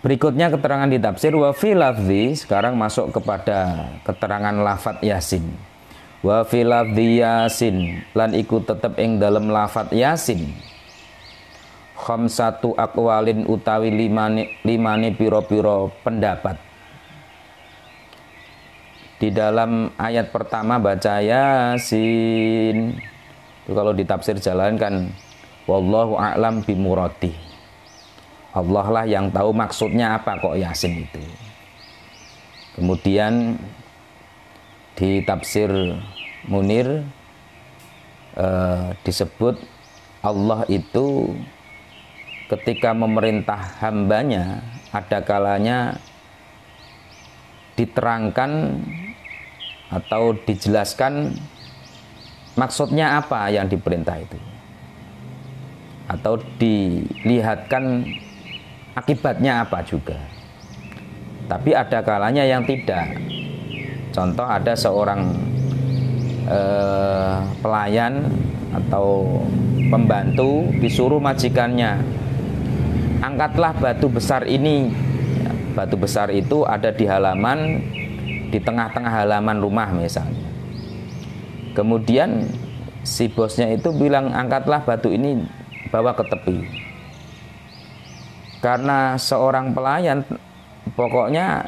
Berikutnya keterangan di tafsir wa fi lafzi, sekarang masuk kepada keterangan lafat Yasin. Wa fi lafzi Yasin, lan iku tetep ing dalam lafat Yasin. Khamsatu aqwalin utawi limane piro-piro pendapat. Di dalam ayat pertama baca Yasin. Itu kalau di tafsir jalan kan wallahu a'lam bimuradi. Allah lah yang tahu maksudnya apa kok Yasin itu. Kemudian di tafsir Munir disebut Allah itu ketika memerintah hambanya ada kalanya diterangkan atau dijelaskan maksudnya apa yang diperintah itu, atau dilihatkan akibatnya apa juga. Tapi ada kalanya yang tidak. Contoh ada seorang pelayan atau pembantu disuruh majikannya, angkatlah batu besar ini. Batu besar itu ada di halaman, di tengah-tengah halaman rumah misalnya. Kemudian si bosnya itu bilang angkatlah batu ini, bawa ke tepi. Karena seorang pelayan pokoknya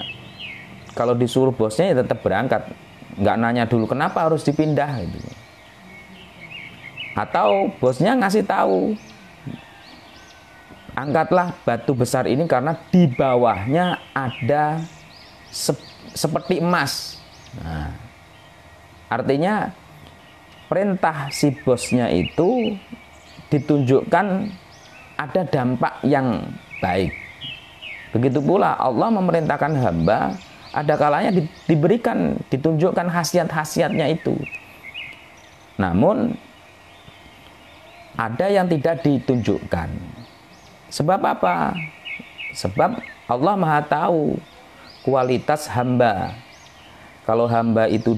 kalau disuruh bosnya ya tetap berangkat, nggak nanya dulu kenapa harus dipindah gitu. Atau bosnya ngasih tahu angkatlah batu besar ini karena di bawahnya ada seperti emas. Nah, artinya perintah si bosnya itu ditunjukkan ada dampak yang baik. Begitu pula Allah memerintahkan hamba, ada kalanya diberikan, ditunjukkan khasiat-khasiatnya itu. Namun ada yang tidak ditunjukkan. Sebab apa? Sebab Allah Maha tahu kualitas hamba. Kalau hamba itu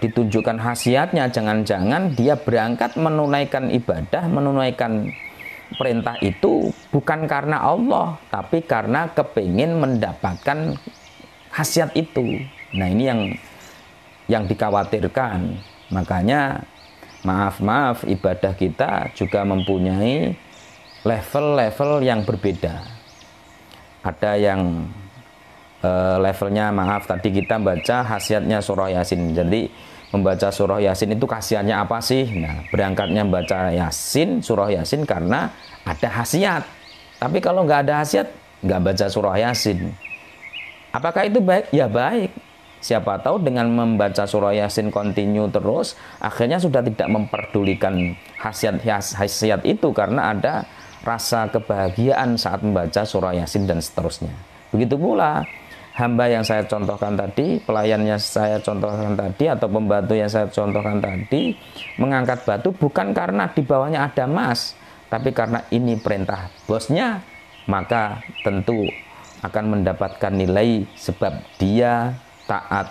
ditunjukkan khasiatnya, jangan-jangan dia berangkat menunaikan ibadah, menunaikan perintah itu bukan karena Allah, tapi karena kepingin mendapatkan khasiat itu. Nah ini yang dikhawatirkan. Makanya maaf ibadah kita juga mempunyai level-level yang berbeda. Ada yang levelnya maaf tadi kita baca khasiatnya surah Yasin. Jadi membaca surah Yasin itu khasiatnya apa sih? Nah, berangkatnya membaca Yasin, surah Yasin karena ada khasiat. Tapi kalau nggak ada khasiat, nggak baca surah Yasin. Apakah itu baik? Ya baik. Siapa tahu dengan membaca surah Yasin kontinu terus, akhirnya sudah tidak memperdulikan khasiat itu karena ada rasa kebahagiaan saat membaca surah Yasin dan seterusnya. Begitu pula hamba yang saya contohkan tadi, pelayannya saya contohkan tadi, atau pembantu yang saya contohkan tadi, mengangkat batu bukan karena di bawahnya ada emas, tapi karena ini perintah bosnya, maka tentu akan mendapatkan nilai sebab dia taat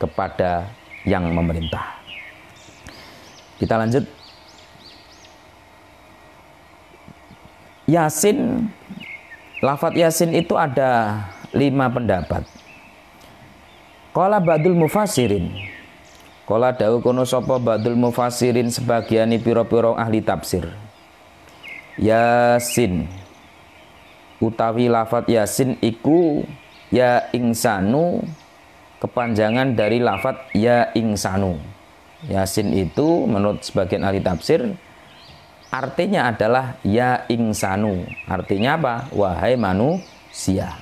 kepada yang memerintah. Kita lanjut. Yasin, lafadz Yasin itu ada 5 pendapat. Qala ba'dul mufassirin. Qala dawu kono sapa ba'dul mufassirin sebagiani pira-pira ahli tafsir. Yasin utawi lafadz Yasin iku ya insanu, kepanjangan dari lafadz ya insanu. Yasin itu menurut sebagian ahli tafsir artinya adalah ya insanu. Artinya apa? Wahai manusia.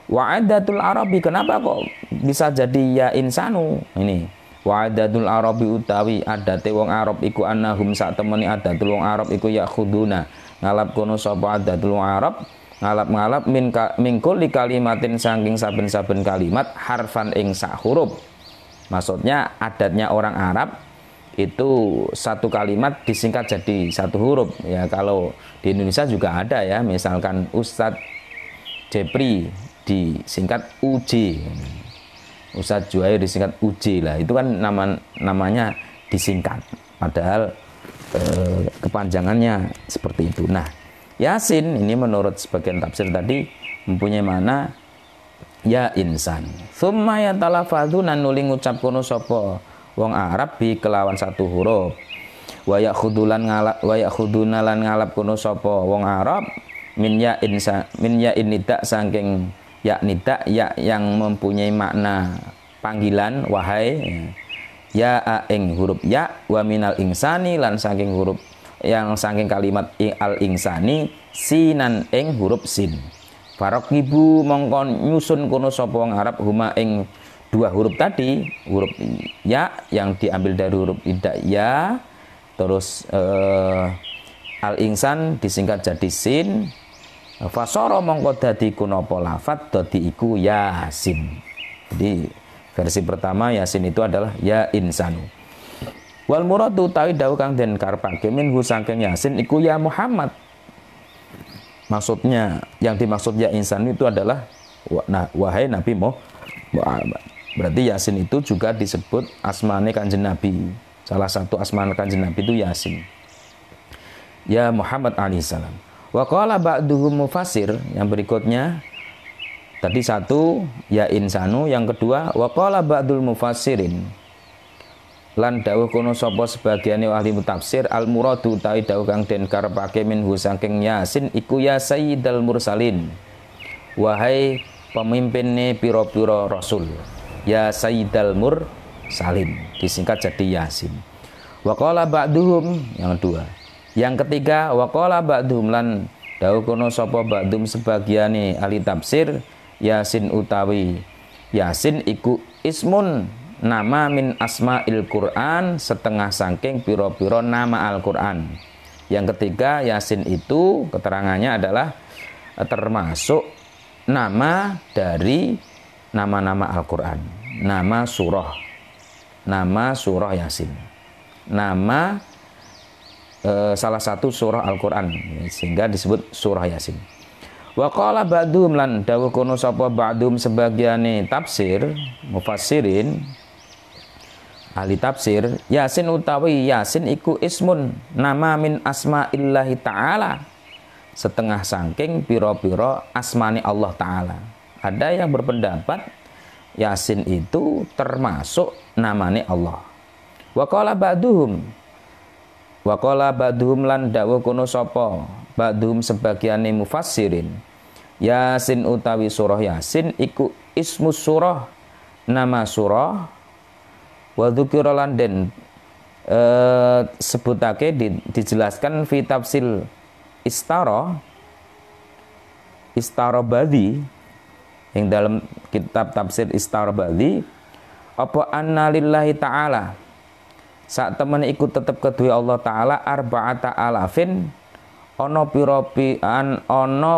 Wa'adatul Arabi, kenapa kok bisa jadi ya insanu? Ini wa'adatul Arabi utawi adate wong Arab iku annahum sak temeni adatul wong Arab iku yakhuduna ngalap kono sapa adatul wong Arab ngalap-ngalap mingkul di kalimatin saking saben-saben kalimat harfan ing sak huruf. Maksudnya adatnya orang Arab itu satu kalimat disingkat jadi satu huruf. Ya kalau di Indonesia juga ada ya, misalkan Ustadz Jepri disingkat UJ, Ustadz Juair disingkat UJ lah, itu kan namanya disingkat, padahal kepanjangannya seperti itu. Nah, Yasin ini menurut sebagian tafsir tadi mempunyai makna ya insan. Tsumma yatalafadzuna nuli ngucap kono sapa wong Arab bi kelawan satu huruf. Wa yakhuduna lan ngalap kono sapa wong Arab min ya nida saking ya nida ya yang mempunyai makna panggilan wahai, ya ing huruf ya, wa minal insani lan saking huruf yang saking kalimat al insani sinan ing huruf sin. Faraqibu mongkon nyusun kono sapa wong Arab huma ing dua huruf tadi, huruf ya yang diambil dari huruf ida ya, terus al insan disingkat jadi sin. Fasara mongko dadi kunapa lafat dadi iku yasin. Jadi versi pertama Yasin itu adalah ya insanu. Wal muradu tawi dawuh kang den karepake minhu saking Yasin iku ya Muhammad. Maksudnya yang dimaksud ya insan itu adalah wahai Nabi Muhammad. Berarti Yasin itu juga disebut asmane Kanjeng Nabi. Salah satu asmane Kanjeng Nabi itu Yasin. Ya Muhammad alaihissalam. Wa qala ba'duhum mufassir, yang berikutnya tadi satu ya insanu, yang kedua wa qala ba'dul mufassirin lan dawuh kono sapa sebagiane ahli tafsir al muradu ta'i dawuh kang den karepake minhu saking Yasin iku ya sayyidal mursalin, wahai pemimpinne pira-pira rasul, ya sayyidal mursalin disingkat jadi Yasin. Wa qala ba'duhum, yang kedua. Yang ketiga wa qala ba'duhum lan dawuh kono sapa ba'dum sebagiane ahli tafsir Yasin utawi Yasin iku ismun nama min asma'il Qur'an, setengah saking piro-piro nama Al-Qur'an. Yang ketiga Yasin itu keterangannya adalah termasuk nama dari nama-nama Al-Qur'an, nama surah Yasin, nama salah satu surah Al-Qur'an, sehingga disebut surah Yasin. Wa qala ba'dhum lan dawuh kono sapa ba'dhum sebagiane tafsir mufassirin ahli tafsir Yasin utawi Yasin iku ismun nama min asma'illahi ta'ala, setengah saking piro-piro asmani Allah ta'ala. Ada yang berpendapat Yasin itu termasuk namanya Allah. Wa qala ba'dhum lan dawuh kono sapa ba'dhum sebagiane mufassirin Yasin utawi surah Yasin iku ismus surah, nama surah, wa dzukira lan den sebutake dijelaskan fi tafsil istara Badi, yang dalam kitab tafsir Istara Badi apa anna lillahi ta'ala sak temen iku tetep kedue Allah taala arba'ata alafin ana pira-piran ana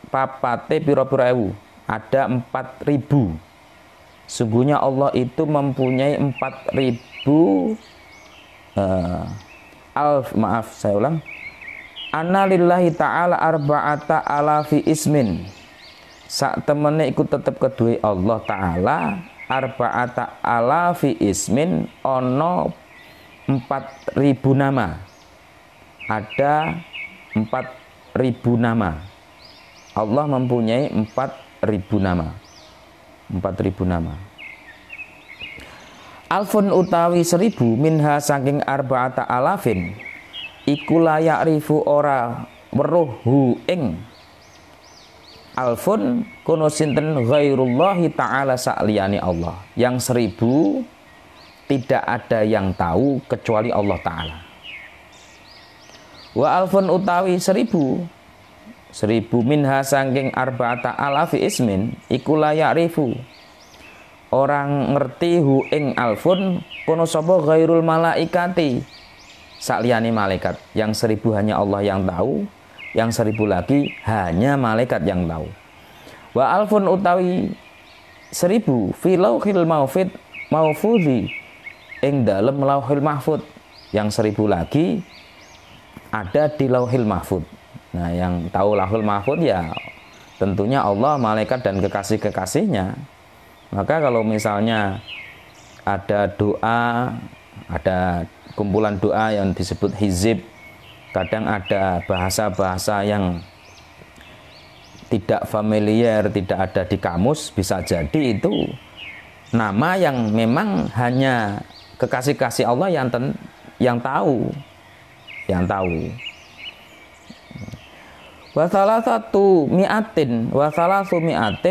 papate pira-pira ewu, ada 4.000. Sungguhnya Allah itu mempunyai 4.000 Anna lillahi ta'ala arba'ata alafi ismin. Sak temene iku tetep kedue Allah taala arba'ata alafi ismin, ono 4.000 nama. Ada 4.000 nama. Allah mempunyai 4.000 nama. 4.000 nama. Alfun utawi 1.000 minha saking arba'ata alafin iku layak rifu ora weruh hu ing alfun kono sinten ghairullahi ta'ala sa'liyani Allah. Yang 1.000 tidak ada yang tahu kecuali Allah ta'ala. Wa alfun utawi 1.000 minha saking arba'ata alafi ismin iku layak rifu orang ngerti hu ing alfun kono sapa ghairul malaikati sakliyane malaikat. Yang 1.000 hanya Allah yang tahu, yang 1.000 lagi hanya malaikat yang tahu. Wa alfun utawi 1.000 fi lauhil mahfudzi ing dalem lauhil mahfud. Yang 1.000 lagi ada di lauhil mahfud. Nah, yang tahu lauhil mahfud ya tentunya Allah, malaikat dan kekasih-kekasihnya. Maka kalau misalnya ada doa, ada kumpulan doa yang disebut hizib. Kadang ada bahasa-bahasa yang tidak familiar, tidak ada di kamus, bisa jadi itu nama yang memang hanya kekasih-kasih Allah yang tahu. Wa salasatu mi'atin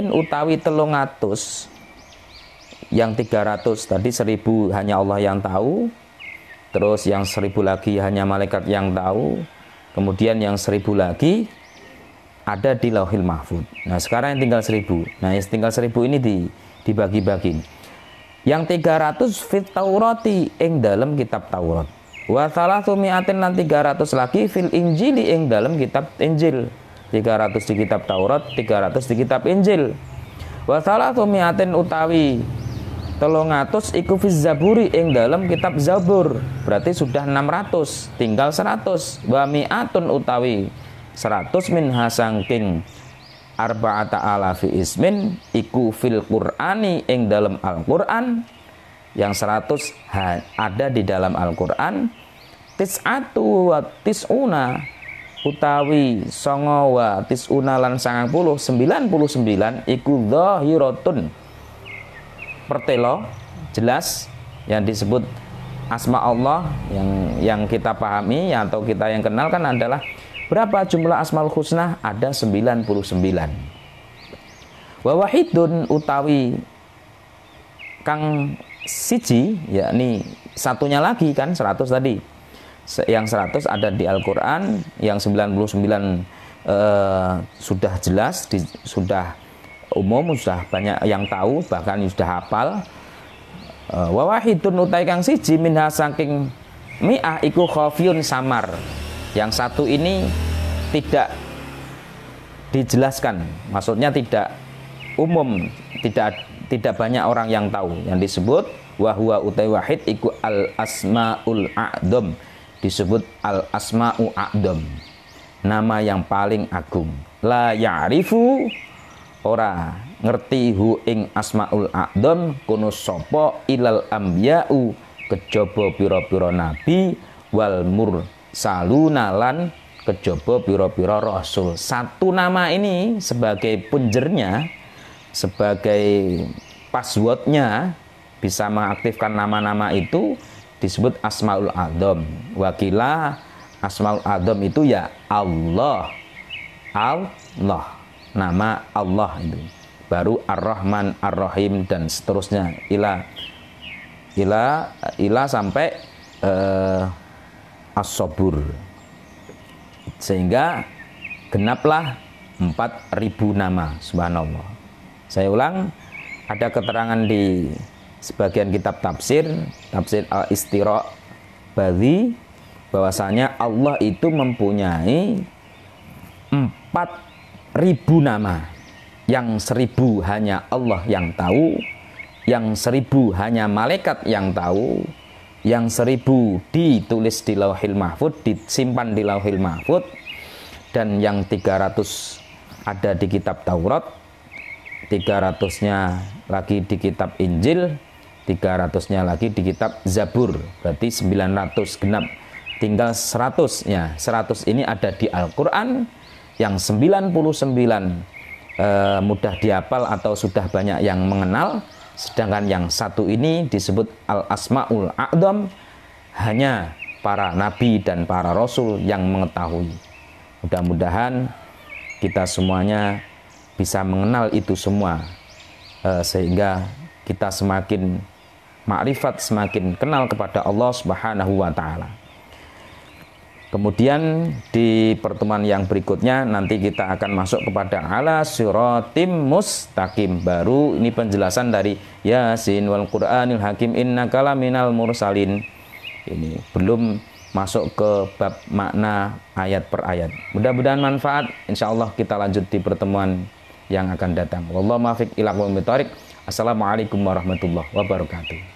utawi 300. Yang 300 tadi 1000 hanya Allah yang tahu. Terus yang 1000 lagi hanya malaikat yang tahu. Kemudian yang 1000 lagi ada di Lauhil Mahfud. Nah, sekarang yang tinggal 1000. Nah, yang tinggal 1000 ini dibagi-bagi. Yang 300 fit Taurati ing dalam kitab Taurat. Wa salatsu mi'atin lan 300 lagi fil Injili ing dalam kitab Injil. 300 di kitab Taurat, 300 di kitab Injil. Wa salatsu mi'atin utawi 300 iku fiz Zaburi ing dalam kitab Zabur. Berarti sudah 600, tinggal 100. Wa mi'atun utawi 100 min hasangking arba'ata alafi ismin iku fil Qur'ani ing dalam Al-Qur'an. Yang 100 ada di dalam Al-Qur'an. Tis'atu wa tis'una utawi songo wa tis'una lan 99 iku zahiratun pertelo jelas yang disebut asma Allah yang kita pahami atau kita yang kenal kan adalah berapa jumlah asmaul husna? Ada 99. Wa wahidun utawi kang siji, yakni satunya lagi kan 100 tadi. Yang 100 ada di Al-Qur'an, yang 99 sudah jelas, sudah umum, sudah banyak yang tahu, bahkan sudah hafal. Wa wahidun utawi kang siji minha saking mi'ah iku khafiyun samar. Yang satu ini tidak dijelaskan, maksudnya tidak umum, tidak banyak orang yang tahu. Yang disebut wahwa utai wahid iku al asmaul a'dham, disebut al asma'u a'dham, nama yang paling agung. La ya'rifu ora ngerti hu ing asmaul a'dham kono sapa ilal ambiya'u kejaba pira-pira nabi wal salunalan kejaba pira-pira rasul. Satu nama ini sebagai punjernya, sebagai passwordnya, bisa mengaktifkan nama-nama itu disebut asmaul a'dham. Wakilah asmaul a'dham itu ya Allah, nama Allah itu. Baru Ar-Rahman, Ar-Rahim dan seterusnya ila sampai As-Sabur, sehingga genaplah 4000 nama. Subhanallah. Saya ulang, ada keterangan di sebagian kitab tafsir Al-Istira Bali, bahwasanya Allah itu mempunyai 4000 nama. Yang 1000 hanya Allah yang tahu, yang 1000 hanya malaikat yang tahu, yang 1000 ditulis di Lauhil Mahfud, disimpan di Lauhil Mahfud, dan yang 300 ada di kitab Taurat, 300-nya lagi di kitab Injil, 300-nya lagi di kitab Zabur. Berarti 900 genap, tinggal 100-nya. 100 ini ada di Al-Qur'an, yang 99 mudah dihafal atau sudah banyak yang mengenal. Sedangkan yang satu ini disebut Al-Asma'ul A'dham, hanya para nabi dan para rasul yang mengetahui. Mudah-mudahan kita semuanya bisa mengenal itu semua, sehingga kita semakin makrifat, semakin kenal kepada Allah Subhanahu wa Ta'ala. Kemudian di pertemuan yang berikutnya nanti kita akan masuk kepada ala siratim mustaqim. Baru ini penjelasan dari Yasin wal Qur'anil Hakim innaka laminal mursalin. Ini belum masuk ke bab makna ayat per ayat. Mudah-mudahan manfaat. Insya Allah kita lanjut di pertemuan yang akan datang. Wallahu muwaffiq ila aqwamit thoriq. Assalamualaikum warahmatullahi wabarakatuh.